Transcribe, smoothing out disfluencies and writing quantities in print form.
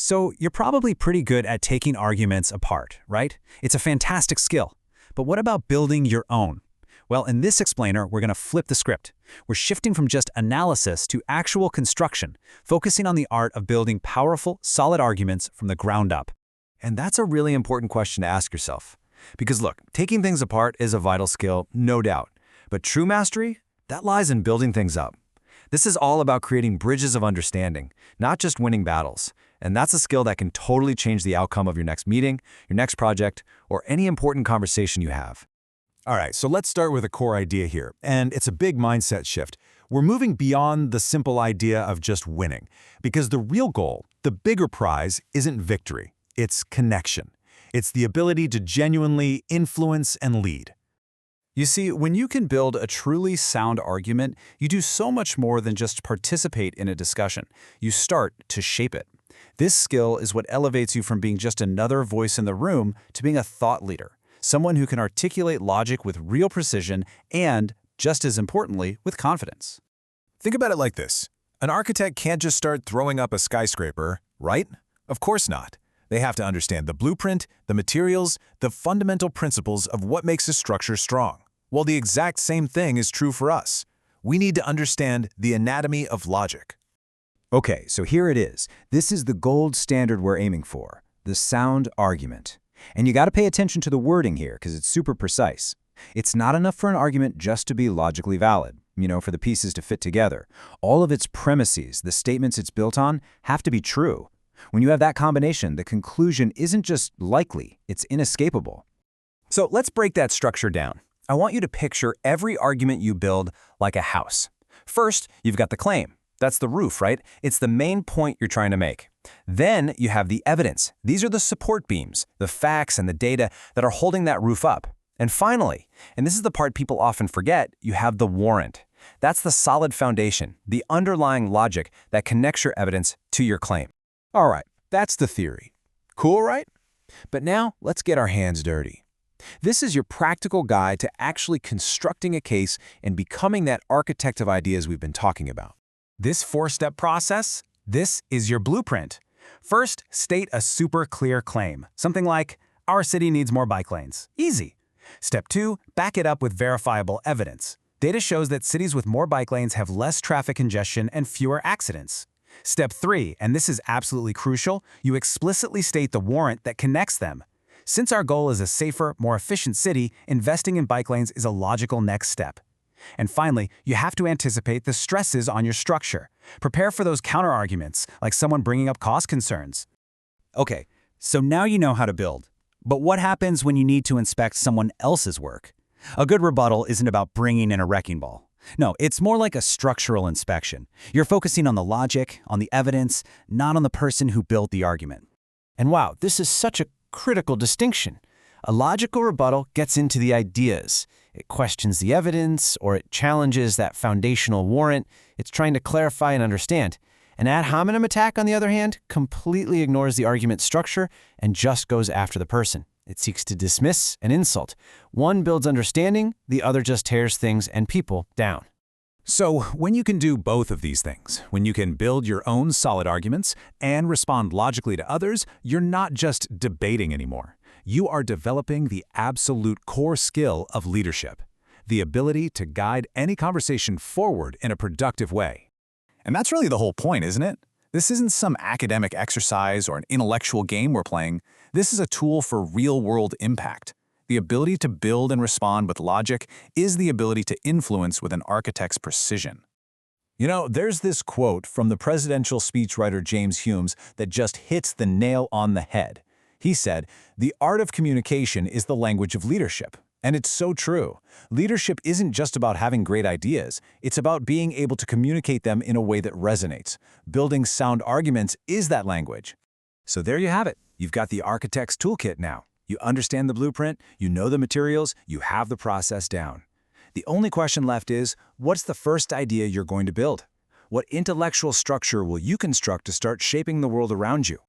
So you're probably pretty good at taking arguments apart, right? It's a fantastic skill. But what about building your own? Well, in this explainer, we're going to flip the script. We're shifting from just analysis to actual construction, focusing on the art of building powerful, solid arguments from the ground up. And that's a really important question to ask yourself. Because look, taking things apart is a vital skill, no doubt. But true mastery, that lies in building things up. This is all about creating bridges of understanding, not just winning battles. And that's a skill that can totally change the outcome of your next meeting, your next project, or any important conversation you have. All right, so let's start with a core idea here, and it's a big mindset shift. We're moving beyond the simple idea of just winning, because the real goal, the bigger prize, isn't victory, it's connection. It's the ability to genuinely influence and lead. You see, when you can build a truly sound argument, you do so much more than just participate in a discussion. You start to shape it. This skill is what elevates you from being just another voice in the room to being a thought leader, someone who can articulate logic with real precision and, just as importantly, with confidence. Think about it like this. An architect can't just start throwing up a skyscraper, right? Of course not. They have to understand the blueprint, the materials, the fundamental principles of what makes a structure strong. Well, the exact same thing is true for us. We need to understand the anatomy of logic. Okay, so here it is. This is the gold standard we're aiming for, the sound argument. And you got to pay attention to the wording here because it's super precise. It's not enough for an argument just to be logically valid, for the pieces to fit together. All of its premises, the statements it's built on, have to be true. When you have that combination, the conclusion isn't just likely, it's inescapable. So let's break that structure down. I want you to picture every argument you build like a house. First, you've got the claim. That's the roof, right? It's the main point you're trying to make. Then you have the evidence. These are the support beams, the facts and the data that are holding that roof up. And finally, and this is the part people often forget, you have the warrant. That's the solid foundation, the underlying logic that connects your evidence to your claim. All right, that's the theory. Cool, right? But now let's get our hands dirty. This is your practical guide to actually constructing a case and becoming that architect of ideas we've been talking about. This four-step process, this is your blueprint. First, state a super clear claim. Something like, our city needs more bike lanes. Easy. Step 2, back it up with verifiable evidence. Data shows that cities with more bike lanes have less traffic congestion and fewer accidents. Step 3, and this is absolutely crucial, you explicitly state the warrant that connects them. Since our goal is a safer, more efficient city, investing in bike lanes is a logical next step. And finally, you have to anticipate the stresses on your structure. Prepare for those counterarguments, like someone bringing up cost concerns. Okay, so now you know how to build. But what happens when you need to inspect someone else's work? A good rebuttal isn't about bringing in a wrecking ball. No, it's more like a structural inspection. You're focusing on the logic, on the evidence, not on the person who built the argument. And wow, this is such a critical distinction. A logical rebuttal gets into the ideas. It questions the evidence, or it challenges that foundational warrant. It's trying to clarify and understand. An ad hominem attack, on the other hand, completely ignores the argument structure and just goes after the person. It seeks to dismiss and insult. One builds understanding, the other just tears things and people down. So when you can do both of these things, when you can build your own solid arguments and respond logically to others, you're not just debating anymore. You are developing the absolute core skill of leadership, the ability to guide any conversation forward in a productive way. And that's really the whole point, isn't it? This isn't some academic exercise or an intellectual game we're playing. This is a tool for real-world impact. The ability to build and respond with logic is the ability to influence with an architect's precision. There's this quote from the presidential speechwriter James Hume that just hits the nail on the head. He said, "The art of communication is the language of leadership." And it's so true. Leadership isn't just about having great ideas. It's about being able to communicate them in a way that resonates. Building sound arguments is that language. So there you have it. You've got the architect's toolkit now. You understand the blueprint, you know the materials, you have the process down. The only question left is, what's the first idea you're going to build? What intellectual structure will you construct to start shaping the world around you?